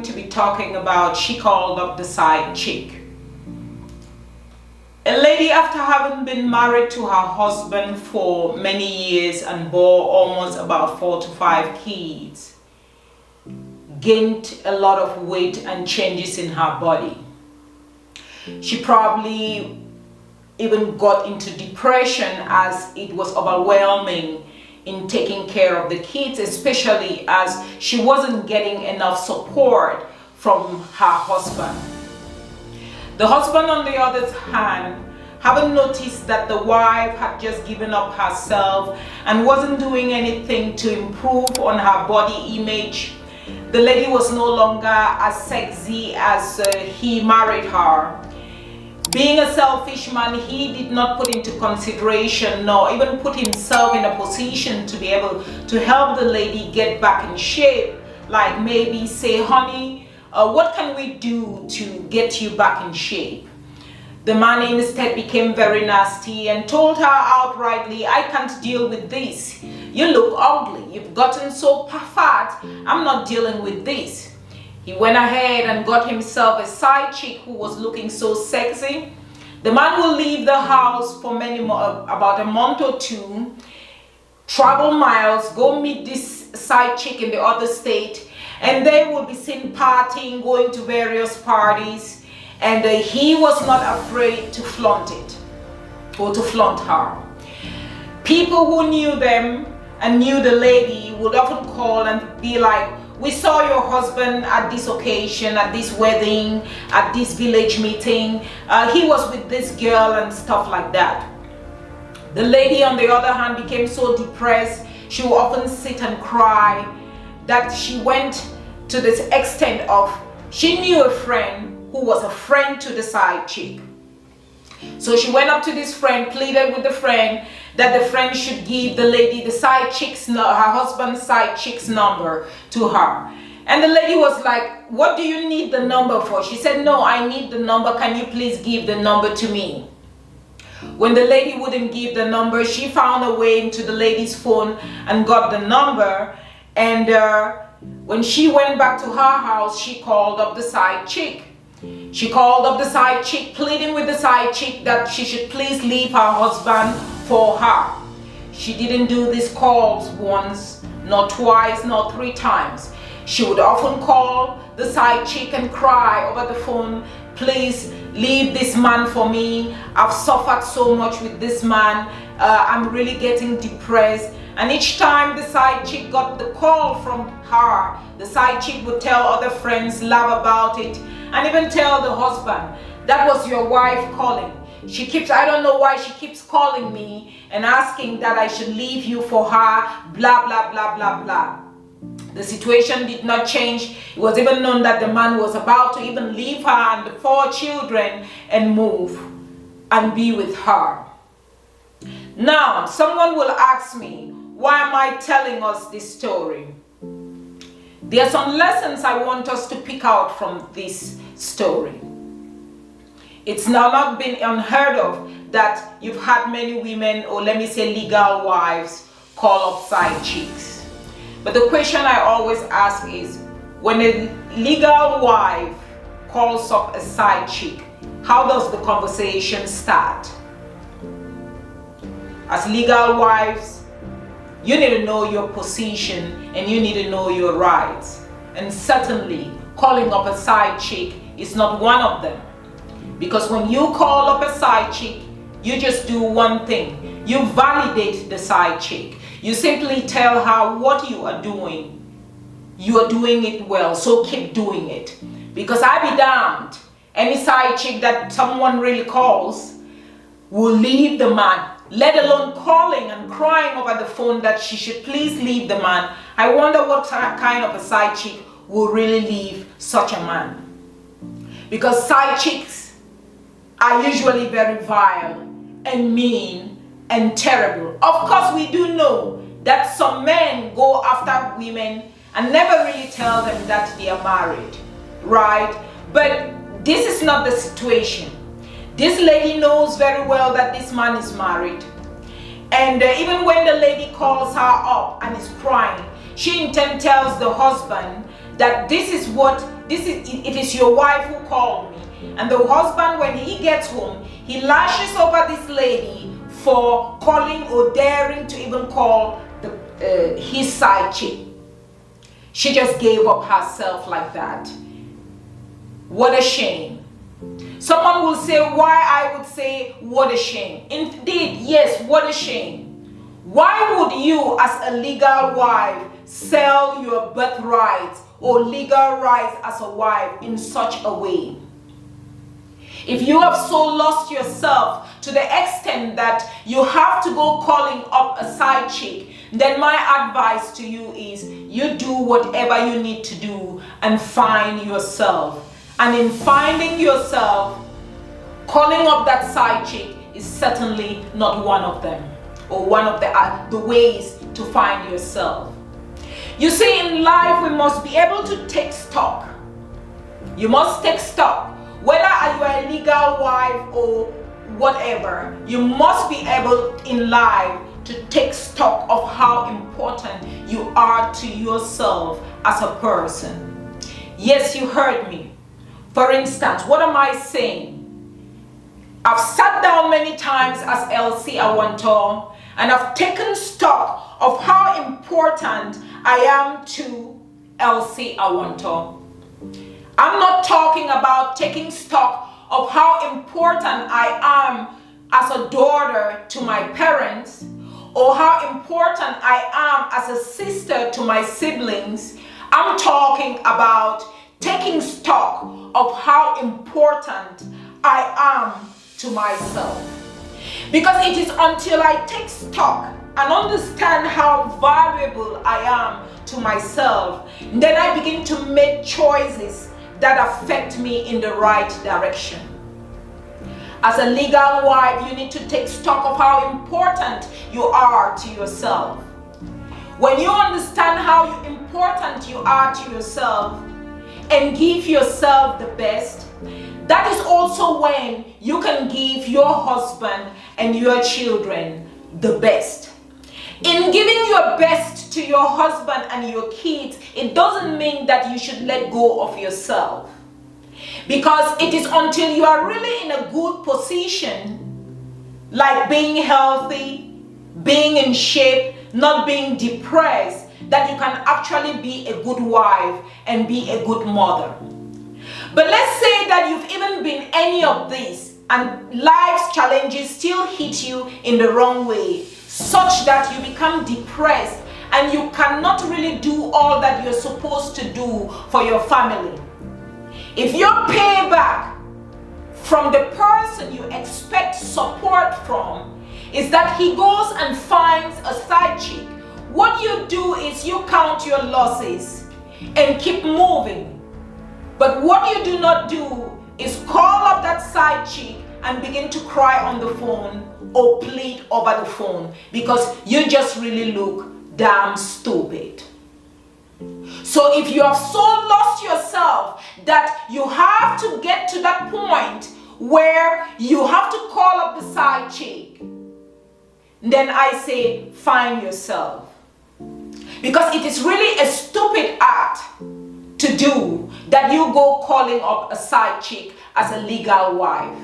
to be talking about She Called Up the Side Chick. A lady, after having been married to her husband for many years and bore almost about 4 to 5 kids, gained a lot of weight and changes in her body. She probably even got into depression as it was overwhelming in taking care of the kids, especially as she wasn't getting enough support from her husband. The husband, on the other hand, having noticed that the wife had just given up herself and wasn't doing anything to improve on her body image, the lady was no longer as sexy as he married her. Being a selfish man, he did not put into consideration nor even put himself in a position to be able to help the lady get back in shape, like maybe say, honey, what can we do to get you back in shape? The man instead became very nasty and told her outrightly, I can't deal with this. You look ugly. You've gotten so fat. I'm not dealing with this. He went ahead and got himself a side chick who was looking so sexy. The man will leave the house for about a month or two, travel miles, go meet this side chick in the other state, and they will be seen partying, going to various parties, and he was not afraid to flaunt it or to flaunt her. People who knew them and knew the lady would often call and be like, we saw your husband at this occasion, at this wedding, at this village meeting. He was with this girl and stuff like that. The lady, on the other hand, became so depressed. She would often sit and cry that she went to this extent of, she knew a friend who was a friend to the side chick. So she went up to this friend, pleaded with the friend that the friend should give the lady the side chick's, her husband's side chick's number to her. And the lady was like, what do you need the number for? She said, no, I need the number. Can you please give the number to me? When the lady wouldn't give the number, she found a way into the lady's phone and got the number. And when she went back to her house, she called up the side chick. She called up the side chick, pleading with the side chick that she should please leave her husband for her. She didn't do these calls once, nor twice, nor 3 times. She would often call the side chick and cry over the phone, please leave this man for me. I've suffered so much with this man. I'm really getting depressed. And each time the side chick got the call from her, the side chick would tell other friends, laugh about it, and even tell the husband, that was your wife calling. I don't know why she keeps calling me and asking that I should leave you for her, blah, blah, blah, blah, blah. The situation did not change. It was even known that the man was about to even leave her and the 4 children and move and be with her. Now, someone will ask me, why am I telling us this story? There are some lessons I want us to pick out from this story. It's now not been unheard of that you've had many women, or let me say legal wives, call up side chicks. But the question I always ask is, when a legal wife calls up a side chick, how does the conversation start? As legal wives, you need to know your position and you need to know your rights. And certainly, calling up a side chick is not one of them. Because when you call up a side chick, you just do one thing. You validate the side chick. You simply tell her what you are doing. You are doing it well, so keep doing it. Because I be damned, any side chick that someone really calls will leave the man, let alone calling and crying over the phone that she should please leave the man. I wonder what kind of a side chick will really leave such a man. Because side chicks are usually very vile and mean and terrible. Of course, we do know that some men go after women and never really tell them that they are married, right? But this is not the situation. This lady knows very well that this man is married. And even when the lady calls her up and is crying, she in turn tells the husband that this is what it is your wife who called me. And the husband, when he gets home, he lashes over this lady for calling or daring to even call his side chick. She just gave up herself like that. What a shame. Someone will say why I would say what a shame. Indeed, yes, what a shame. Why would you as a legal wife sell your birthright or legal rights as a wife in such a way? If you have so lost yourself to the extent that you have to go calling up a side chick, then my advice to you is you do whatever you need to do and find yourself. And in finding yourself, calling up that side chick is certainly not one of them, or one of the ways to find yourself. You see, in life we must be able to take stock. You must take stock. Whether you are a legal wife or whatever, you must be able in life to take stock of how important you are to yourself as a person. Yes, you heard me. For instance, what am I saying? I've sat down many times as LC Awanto and I've taken stock of how important I am to LC Awanto. I'm not talking about taking stock of how important I am as a daughter to my parents, or how important I am as a sister to my siblings. I'm talking about taking stock of how important I am to myself. Because it is until I take stock and understand how valuable I am to myself, then I begin to make choices that affect me in the right direction. As a legal wife, you need to take stock of how important you are to yourself. When you understand how important you are to yourself and give yourself the best, that is also when you can give your husband and your children the best. In giving your best to your husband and your kids, it doesn't mean that you should let go of yourself. Because it is until you are really in a good position, like being healthy, being in shape, not being depressed, that you can actually be a good wife and be a good mother. But let's say that you've even been any of these and life's challenges still hit you in the wrong way, such that you become depressed and you cannot really do all that you're supposed to do for your family. If your payback from the person you expect support from is that he goes and finds a side chick, what you do is you count your losses and keep moving. But what you do not do is call up that side chick and begin to cry on the phone or plead over the phone, because you just really look damn stupid. So if you have so lost yourself that you have to get to that point where you have to call up the side chick, then I say find yourself. Because it is really a stupid act to do that you go calling up a side chick as a legal wife.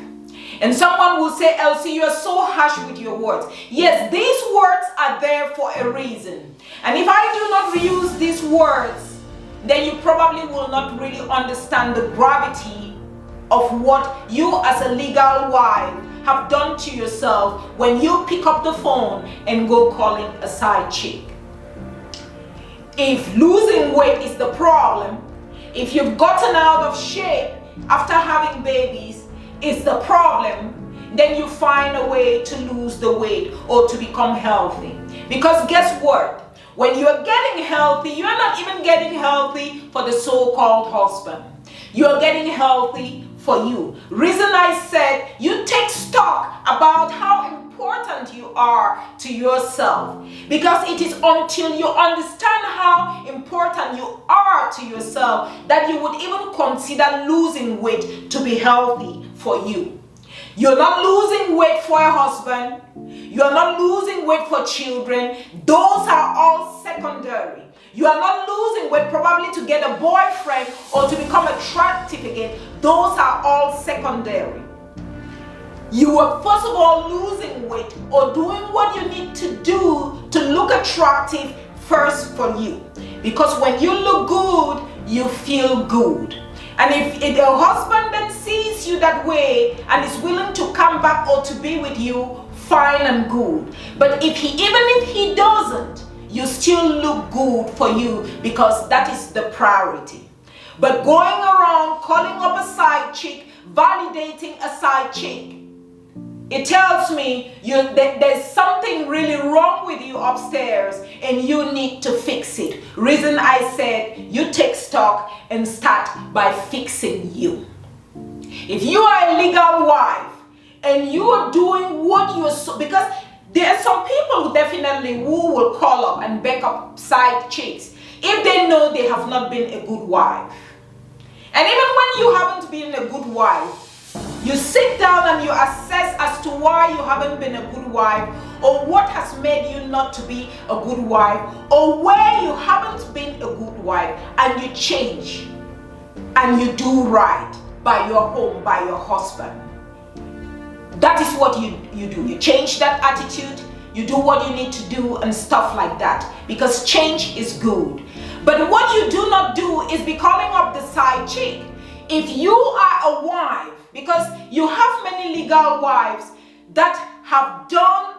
And someone will say, Elsie, you are so harsh with your words. Yes, these words are there for a reason. And if I do not reuse these words, then you probably will not really understand the gravity of what you as a legal wife have done to yourself when you pick up the phone and go calling a side chick. If losing weight is the problem, if you've gotten out of shape after having babies is the problem, then you find a way to lose the weight or to become healthy. Because guess what? When you're getting healthy, you're not even getting healthy for the so-called husband. You're getting healthy for you. Reason I said you take stock about how important you are to yourself, because it is until you understand how important you are to yourself that you would even consider losing weight to be healthy for you. You're not losing weight for a husband. You're not losing weight for children. Those are all secondary. You are not losing weight probably to get a boyfriend or to become a again, those are all secondary. You are first of all losing weight or doing what you need to do to look attractive first for you. Because when you look good, you feel good. And if your husband then sees you that way and is willing to come back or to be with you, fine and good. But even if he doesn't, you still look good for you, because that is the priority. But going around calling up a side chick, validating a side chick, it tells me there's something really wrong with you upstairs and you need to fix it. Reason I said you take stock and start by fixing you. If you are a legal wife and you are doing what you're because there are some people who definitely who will call up and back up side chicks if they know they have not been a good wife. And even when you haven't been a good wife, you sit down and you assess as to why you haven't been a good wife, or what has made you not to be a good wife, or where you haven't been a good wife, and you change and you do right by your home, by your husband. That is what you do. You change that attitude, you do what you need to do and stuff like that, because change is good. But what you do not do is be calling up the side chick. If you are a wife, because you have many legal wives that have done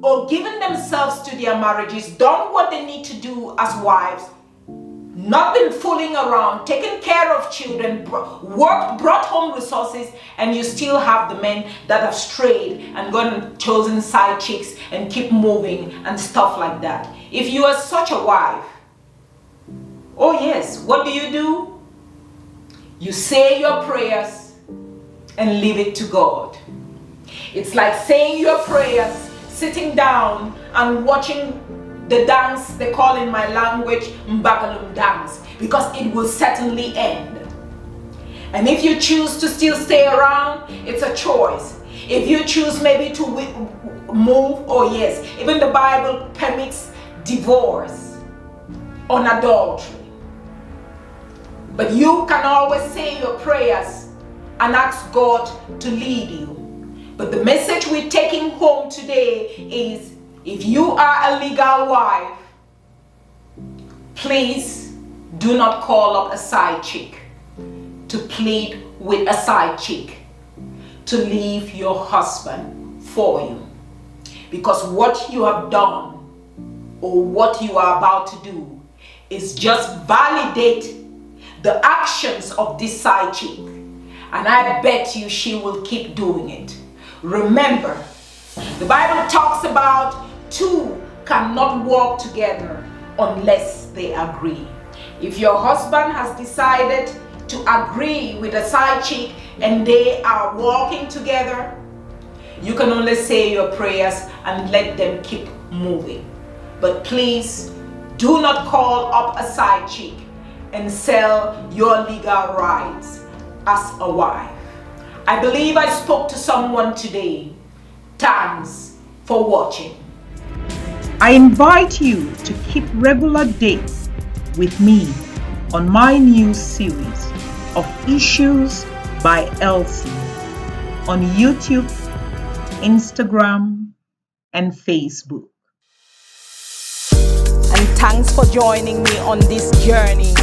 or given themselves to their marriages, done what they need to do as wives, not been fooling around, taken care of children, worked, brought home resources, and you still have the men that have strayed and gone and chosen side chicks and keep moving and stuff like that. If you are such a wife, oh yes, what do? You say your prayers and leave it to God. It's like saying your prayers, sitting down and watching the dance, they call in my language Mbagalum dance, because it will certainly end. And if you choose to still stay around, it's a choice. If you choose maybe to move, oh yes, even the Bible permits divorce on adultery. But you can always say your prayers and ask God to lead you. But the message we're taking home today is, if you are a legal wife, please do not call up a side chick to plead with a side chick to leave your husband for you. Because what you have done or what you are about to do is just validate the actions of this side chick, and I bet you she will keep doing it. Remember, the Bible talks about two cannot walk together unless they agree. If your husband has decided to agree with a side chick and they are walking together, you can only say your prayers and let them keep moving. But please do not call up a side chick and sell your legal rights as a wife. I believe I spoke to someone today. Thanks for watching. I invite you to keep regular dates with me on my new series of Issues by Elsie on YouTube, Instagram, and Facebook. And thanks for joining me on this journey